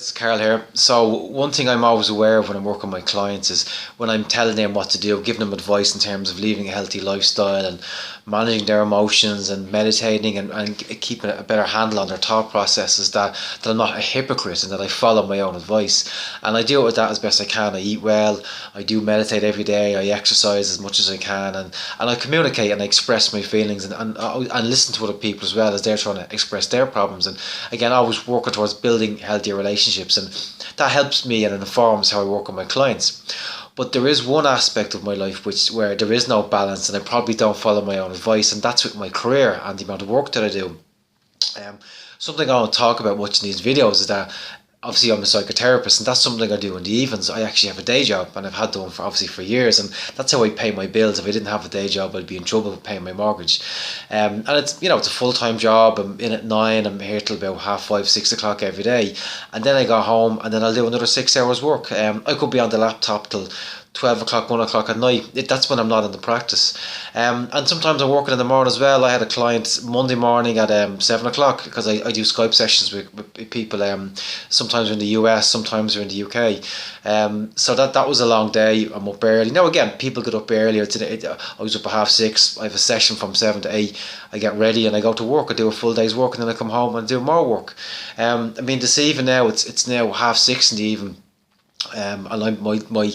It's Carl here. So one thing I'm always aware of when I'm working with my clients is when I'm telling them what to do, giving them advice in terms of leading a healthy lifestyle and managing their emotions and meditating and keeping a better handle on their thought processes, that I'm not a hypocrite and that I follow my own advice. And I deal with that as best I can. I eat well, I do meditate every day, I exercise as much as I can, and I communicate and I express my feelings and listen to other people as well as they're trying to express their problems. And again, always working towards building healthier relationships, and that helps me and it informs how I work with my clients. But there is one aspect of my life where there is no balance, and I probably don't follow my own advice, and that's with my career and the amount of work that I do. Um, Something I don't talk about much in these videos is that obviously I'm a psychotherapist, and that's something I do in the evenings. I actually have a day job, and I've had done for obviously for years, and that's how I pay my bills. If I didn't have a day job, I'd be in trouble with paying my mortgage. And it's a full time job. I'm in at 9. I'm here till about 5:30, 6 o'clock every day, and then I go home, and then I'll do another 6 hours work. I could be on the laptop till 12 o'clock, 1 o'clock at night. That's when I'm not in the practice. And sometimes I'm working in the morning as well. I had a client Monday morning at 7 o'clock because I do Skype sessions with people. Sometimes we're in the US, sometimes we're in the UK. So that was a long day. I'm up early. Now, again, people get up earlier. Today, I was up at 6:30. I have a session from 7 to 8. I get ready and I go to work. I do a full day's work, and then I come home and do more work. This evening now, it's now 6:30 in the evening. And my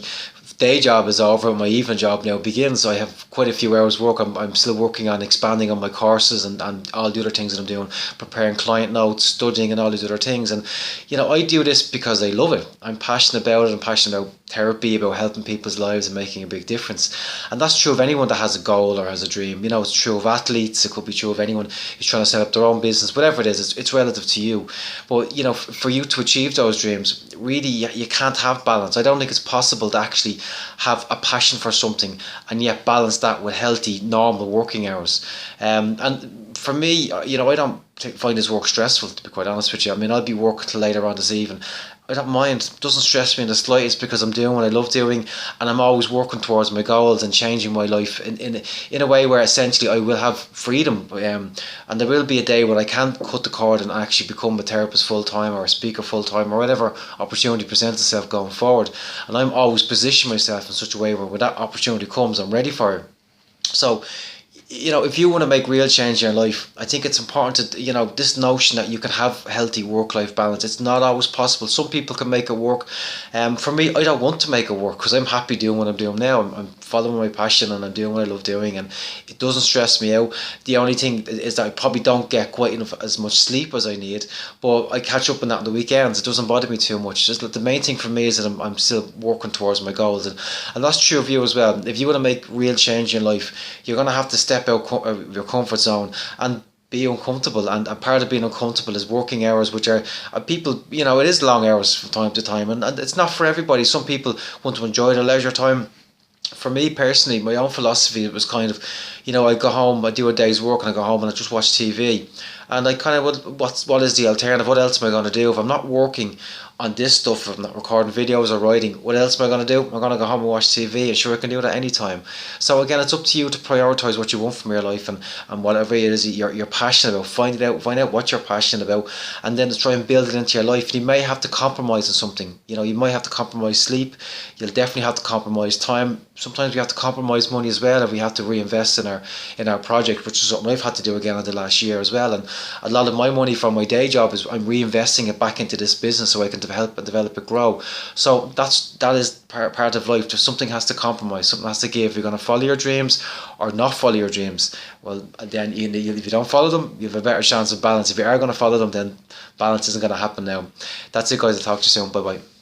day job is over, my evening job now begins. I have quite a few hours work. I'm still working on expanding on my courses and all the other things that I'm doing, preparing client notes, studying and all these other things. And I do this because I love it. I'm passionate about it. I'm passionate about therapy, about helping people's lives and making a big difference. And that's true of anyone that has a goal or has a dream. It's true of athletes. It could be true of anyone who's trying to set up their own business. Whatever it is, it's relative to you. But for you to achieve those dreams, really you can't have balance. I don't think it's possible to actually have a passion for something and yet balance that with healthy, normal working hours. And for me, I don't find this work stressful, to be quite honest with you. I'll be working till later on this evening. I don't mind. It doesn't stress me in the slightest because I'm doing what I love doing, and I'm always working towards my goals and changing my life in a way where essentially I will have freedom. And there will be a day when I can cut the cord and actually become a therapist full time or a speaker full time or whatever opportunity presents itself going forward. And I'm always positioning myself in such a way where when that opportunity comes, I'm ready for it. So if you want to make real change in your life, I think it's important to, this notion that you can have healthy work-life balance. It's not always possible. Some people can make it work. For me, I don't want to make it work because I'm happy doing what I'm doing now. I'm following my passion and I'm doing what I love doing, and it doesn't stress me out. The only thing is that I probably don't get quite enough as much sleep as I need, but I catch up on that on the weekends. It doesn't bother me too much. Just the main thing for me is that I'm still working towards my goals, and that's true of you as well. If you want to make real change in life, you're going to have to step out your comfort zone and be uncomfortable, and part of being uncomfortable is working hours which are people, it is long hours from time to time, and it's not for everybody. Some people want to enjoy their leisure time. For me personally, my own philosophy was kind of, I go home, I do a day's work, and I go home and I just watch TV. And I kind of, what is the alternative? What else am I going to do? If I'm not working on this stuff, if I'm not recording videos or writing, what else am I going to do? I'm going to go home and watch TV, and sure, I can do that anytime. So again, it's up to you to prioritise what you want from your life, and whatever it is you're passionate about, find out what you're passionate about, and then to try and build it into your life. You may have to compromise on something. You might have to compromise sleep. You'll definitely have to compromise time. Sometimes we have to compromise money as well if we have to reinvest in our project, which is something I've had to do again in the last year as well. And a lot of my money from my day job is I'm reinvesting it back into this business so I can develop it grow. So that is part of life. Just something has to compromise, something has to give. You're going to follow your dreams or not follow your dreams. Well, then if you don't follow them, you have a better chance of balance. If you are going to follow them, then balance isn't going to happen now. That's it, guys. I'll talk to you soon. Bye bye.